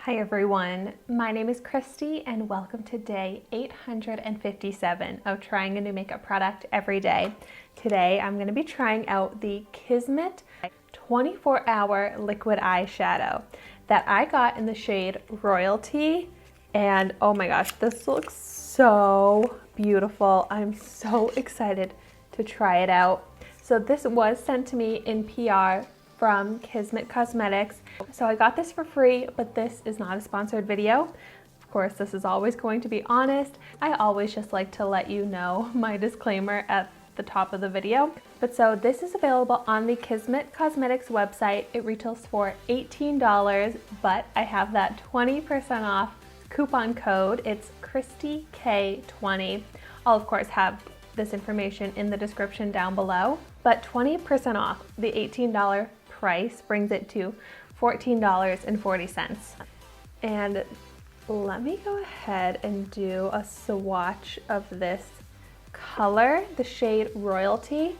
Hi everyone, my name is Christy and welcome to day 857 of trying a new makeup product every day. Today I'm going to be trying out the Kismet 24-hour liquid eyeshadow that I got in the shade Royalty, and oh my gosh, this looks so beautiful. I'm so excited to try it out. So this was sent to me in PR from Kismet Cosmetics. So I got this for free, but this is not a sponsored video. Of course, this is always going to be honest. I always just like to let you know my disclaimer at the top of the video. But so this is available on the Kismet Cosmetics website. It retails for $18, but I have that 20% off coupon code. It's ChristyK20. I'll of course have this information in the description down below, but 20% off the $18 price brings it to $14.40. And let me go ahead and do a swatch of this color, the shade Royalty.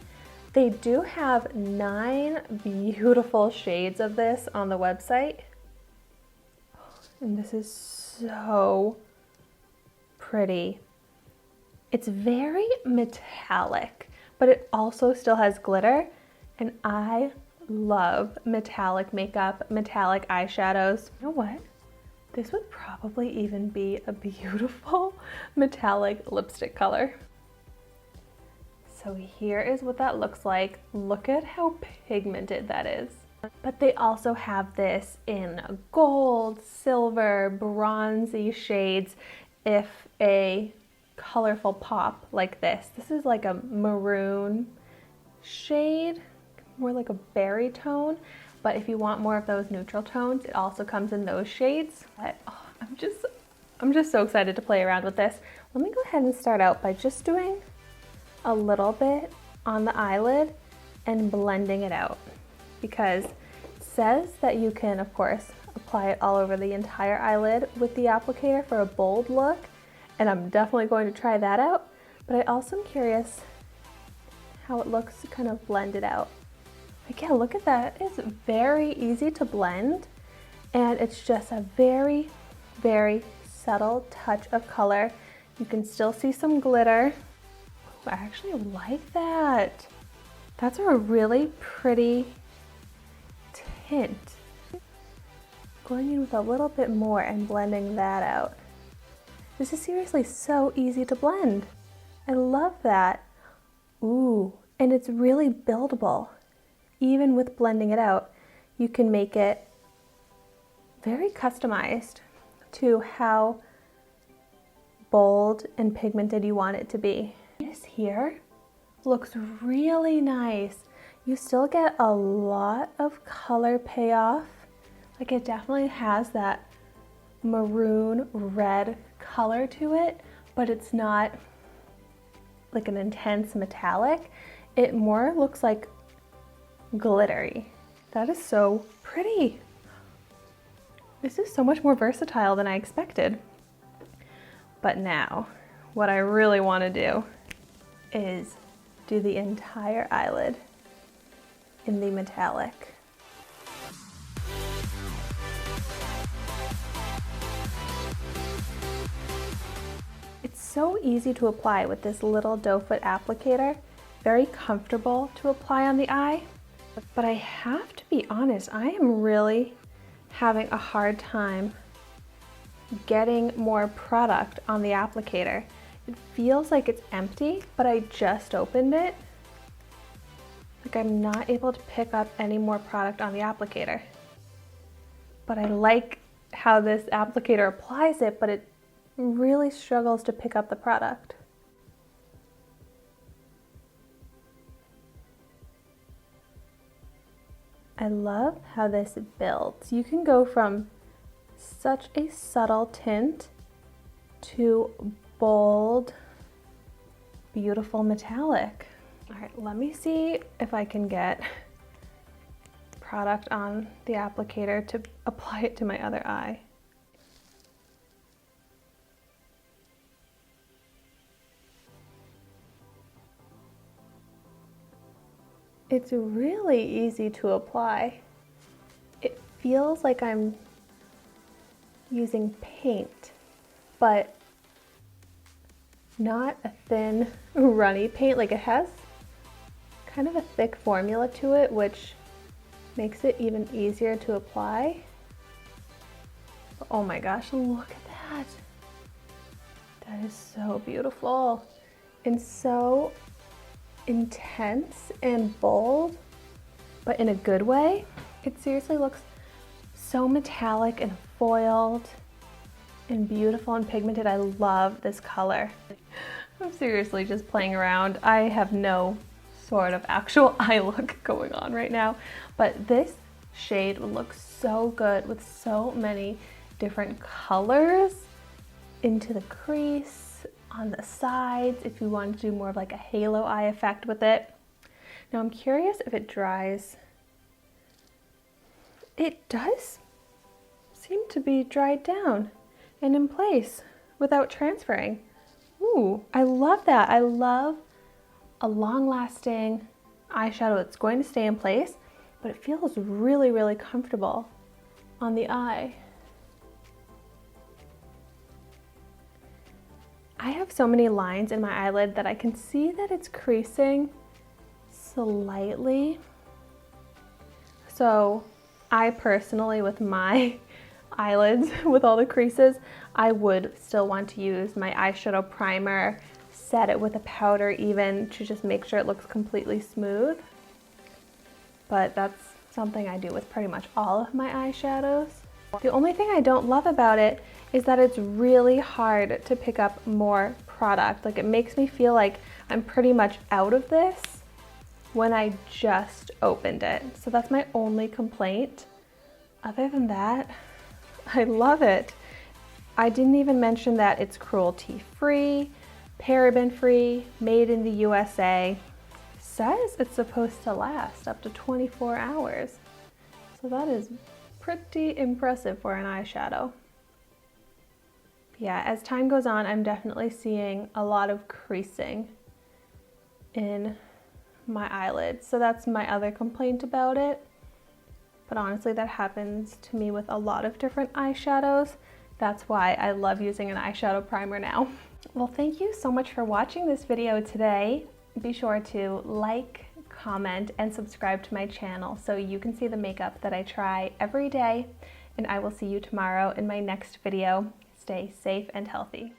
They do have 9 beautiful shades of this on the website. And this is so pretty. It's very metallic, but it also still has glitter, and I love metallic makeup, metallic eyeshadows. You know what? This would probably even be a beautiful metallic lipstick color. So here is what that looks like. Look at how pigmented that is. But they also have this in gold, silver, bronzy shades. If a colorful pop like this. This is like a maroon shade, more like a berry tone, but if you want more of those neutral tones, it also comes in those shades. But oh, I'm just so excited to play around with this. Let me go ahead and start out by just doing a little bit on the eyelid and blending it out, because it says that you can of course apply it all over the entire eyelid with the applicator for a bold look. And I'm definitely going to try that out, but I also am curious how it looks kind of blended out. Like, yeah, look at that. It's very easy to blend, and it's just a very, very subtle touch of color. You can still see some glitter. Ooh, I actually like that. That's a really pretty tint. Going in with a little bit more and blending that out. This is seriously so easy to blend. I love that. Ooh, and it's really buildable. Even with blending it out, you can make it very customized to how bold and pigmented you want it to be. This here looks really nice. You still get a lot of color payoff. Like, it definitely has that maroon red color to it, but it's not like an intense metallic. It more looks like glittery. That is so pretty. This is so much more versatile than I expected. But now, what I really want to do is do the entire eyelid in the metallic. So easy to apply with this little doe foot applicator, very comfortable to apply on the eye. But I have to be honest, I am really having a hard time getting more product on the applicator. It feels like it's empty, but I just opened it. Like, I'm not able to pick up any more product on the applicator. But I like how this applicator applies it, but it really struggles to pick up the product. I love how this builds. You can go from such a subtle tint to bold, beautiful metallic. All right, let me see if I can get product on the applicator to apply it to my other eye. It's really easy to apply. It feels like I'm using paint, but not a thin, runny paint. Like, it has kind of a thick formula to it, which makes it even easier to apply. Oh my gosh, look at that. That is so beautiful and so intense and bold, but in a good way. It seriously looks so metallic and foiled and beautiful and pigmented. I love this color. I'm seriously just playing around. I have no sort of actual eye look going on right now, but this shade would look so good with so many different colors into the crease, on the sides, if you want to do more of like a halo eye effect with it. Now I'm curious if it dries. It does seem to be dried down and in place without transferring. Ooh, I love that. I love a long-lasting eyeshadow that's going to stay in place, but it feels really, really comfortable on the eye. I have so many lines in my eyelid that I can see that it's creasing slightly. So I personally, with my eyelids, with all the creases, I would still want to use my eyeshadow primer, set it with a powder even to just make sure it looks completely smooth. But that's something I do with pretty much all of my eyeshadows. The only thing I don't love about it is that it's really hard to pick up more product. Like, it makes me feel like I'm pretty much out of this when I just opened it. So that's my only complaint. Other than that, I love it. I didn't even mention that it's cruelty-free, paraben-free, made in the USA. It says it's supposed to last up to 24 hours. So that is pretty impressive for an eyeshadow. Yeah, as time goes on, I'm definitely seeing a lot of creasing in my eyelids. So that's my other complaint about it. But honestly, that happens to me with a lot of different eyeshadows. That's why I love using an eyeshadow primer now. Well, thank you so much for watching this video today. Be sure to like, comment, and subscribe to my channel so you can see the makeup that I try every day. And I will see you tomorrow in my next video. Stay safe and healthy.